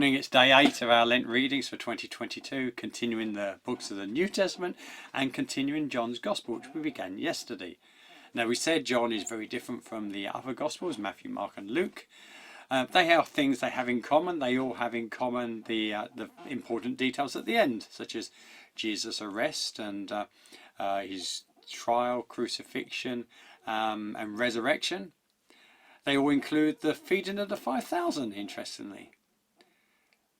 morning, it's day 8 of our Lent readings for 2022, continuing the books of the New Testament and continuing John's Gospel, which we began yesterday. Now, we said John is very different from the other Gospels, Matthew, Mark and Luke. They have things they have in common. They all have in common the important details at the end, such as Jesus' arrest and his trial, crucifixion and resurrection. They all include the feeding of the 5,000, interestingly.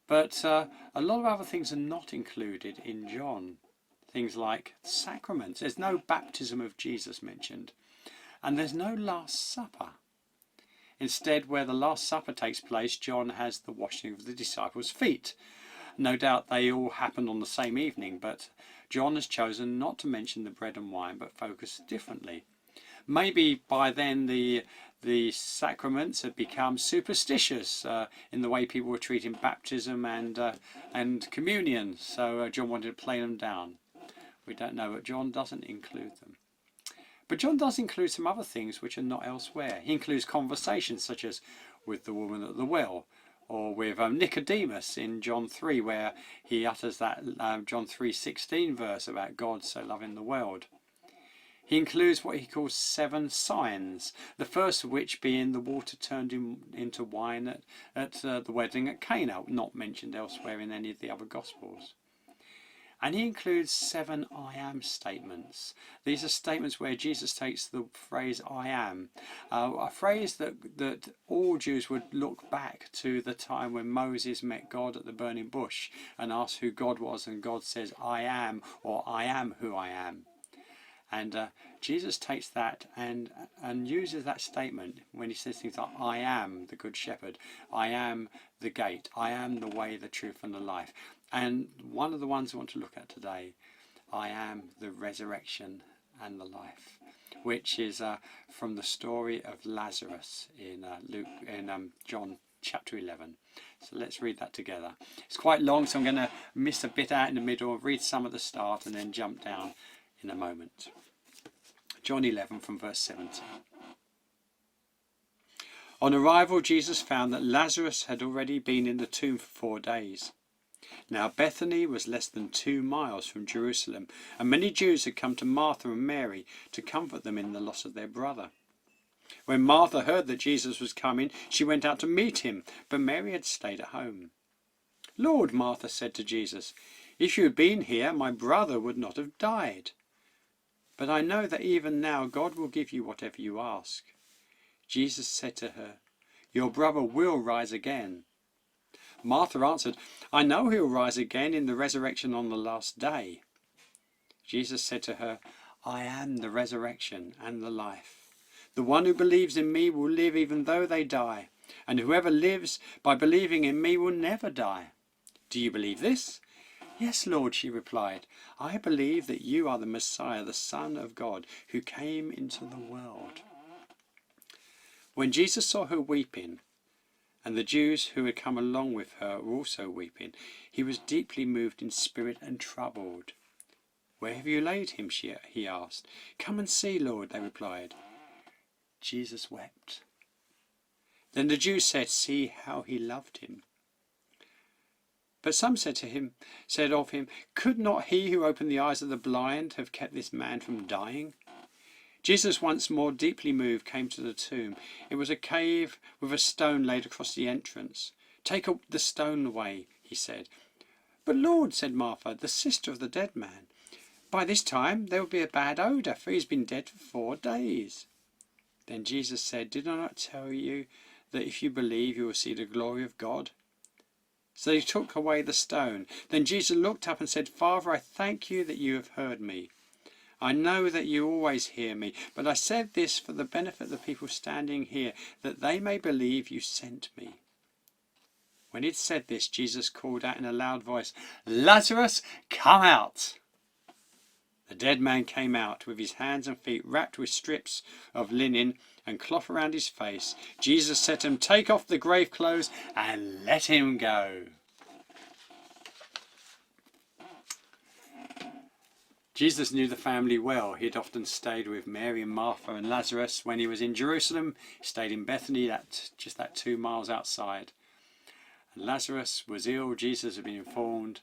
But a lot of other things are not included in John. Things like sacraments. There's no baptism of Jesus mentioned. And there's no Last Supper. Instead, where the Last Supper takes place, John has the washing of the disciples' feet. No doubt they all happened on the same evening, but John has chosen not to mention the bread and wine, but focus differently. Maybe by then the sacraments had become superstitious in the way people were treating baptism and communion, so John wanted to play them down. We don't know, but John doesn't include them. But John does include some other things which are not elsewhere. He includes conversations such as with the woman at the well, or with Nicodemus in John 3, where he utters that John 3:16 verse about God so loving the world. He includes what he calls 7 signs, the first of which being the water turned into wine at the wedding at Cana, not mentioned elsewhere in any of the other Gospels. And he includes 7 I am statements. These are statements where Jesus takes the phrase I am, a phrase that all Jews would look back to the time when Moses met God at the burning bush and asked who God was, and God says I am, or I am who I am. And Jesus takes that and uses that statement when he says things like, I am the good shepherd, I am the gate, I am the way, the truth and the life. And one of the ones I want to look at today, I am the resurrection and the life, which is from the story of Lazarus in John chapter 11. So let's read that together. It's quite long, so I'm going to miss a bit out in the middle, read some at the start and then jump down in a moment. John 11 from verse 17. On arrival, Jesus found that Lazarus had already been in the tomb for 4 days. Now Bethany was less than 2 miles from Jerusalem, and many Jews had come to Martha and Mary to comfort them in the loss of their brother. When Martha heard that Jesus was coming, she went out to meet him, but Mary had stayed at home. Lord, Martha said to Jesus, if you had been here, my brother would not have died. But I know that even now God will give you whatever you ask. Jesus said to her, your brother will rise again. Martha answered, I know he will rise again in the resurrection on the last day. Jesus said to her, I am the resurrection and the life. The one who believes in me will live even though they die, and whoever lives by believing in me will never die. Do you believe this? Yes, Lord, she replied. I believe that you are the Messiah, the Son of God, who came into the world. When Jesus saw her weeping, and the Jews who had come along with her were also weeping, he was deeply moved in spirit and troubled. Where have you laid him? He asked. Come and see, Lord, they replied. Jesus wept. Then the Jews said, see how he loved him. But some said of him, could not he who opened the eyes of the blind have kept this man from dying? Jesus, once more deeply moved, came to the tomb. It was a cave with a stone laid across the entrance. Take the stone away, he said. But Lord, said Martha, the sister of the dead man, by this time there will be a bad odour, for he has been dead for 4 days. Then Jesus said, did I not tell you that if you believe you will see the glory of God? So they took away the stone. Then Jesus looked up and said, Father, I thank you that you have heard me. I know that you always hear me, but I said this for the benefit of the people standing here, that they may believe you sent me. When he had said this, Jesus called out in a loud voice, Lazarus, come out! The dead man came out with his hands and feet wrapped with strips of linen and cloth around his face. Jesus said to him, take off the grave clothes and let him go. Jesus knew the family well. He had often stayed with Mary and Martha and Lazarus. When he was in Jerusalem, he stayed in Bethany, just that 2 miles outside. And Lazarus was ill, Jesus had been informed,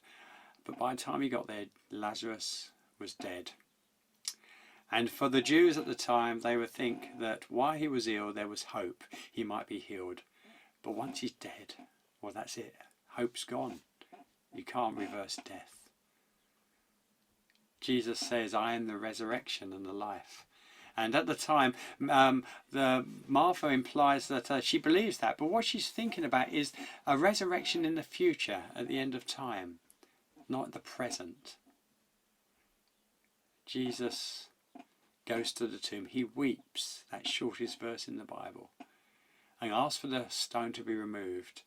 but by the time he got there, Lazarus was dead. And for the Jews at the time, they would think that while he was ill, there was hope. He might be healed. But once he's dead, well, that's it. Hope's gone. You can't reverse death. Jesus says, I am the resurrection and the life. And at the time, the Martha implies that she believes that. But what she's thinking about is a resurrection in the future at the end of time, not the present. Jesus goes to the tomb. He weeps, that shortest verse in the Bible, and asks for the stone to be removed.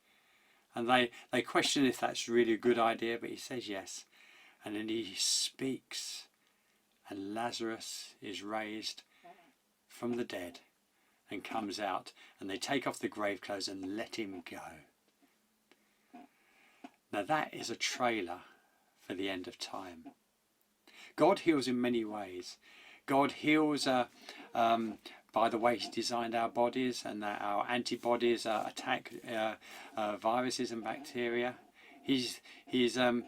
And they question if that's really a good idea, but he says yes. And then he speaks, and Lazarus is raised from the dead and comes out, and they take off the grave clothes and let him go. Now that is a trailer for the end of time. God heals in many ways. God heals by the way He designed our bodies, and that our antibodies attack viruses and bacteria. He's given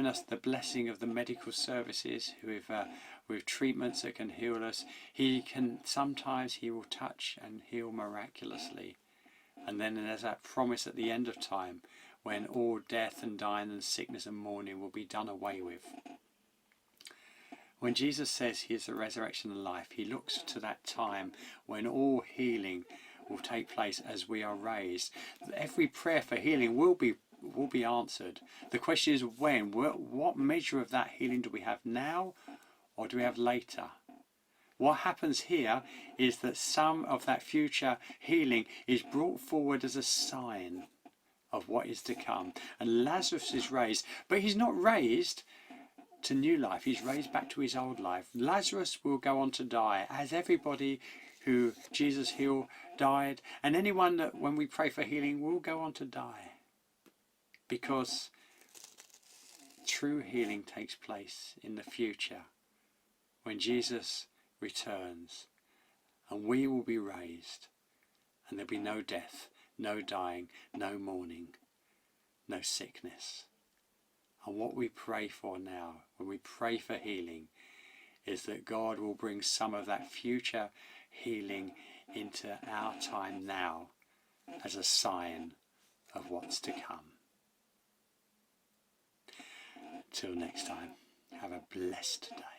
us the blessing of the medical services with treatments that can heal us. Sometimes He will touch and heal miraculously. And then there's that promise at the end of time when all death and dying and sickness and mourning will be done away with. When Jesus says He is the resurrection and life, He looks to that time when all healing will take place as we are raised. Every prayer for healing will be answered. The question is when. What measure of that healing do we have now, or do we have later? What happens here is that some of that future healing is brought forward as a sign of what is to come. And Lazarus is raised, but he's not raised to new life. He's raised back to his old life. Lazarus will go on to die, as everybody who Jesus healed died, and anyone that when we pray for healing will go on to die, because true healing takes place in the future when Jesus returns, and we will be raised, and there'll be no death, no dying, no mourning, no sickness. And what we pray for now, when we pray for healing, is that God will bring some of that future healing into our time now as a sign of what's to come. Till next time, have a blessed day.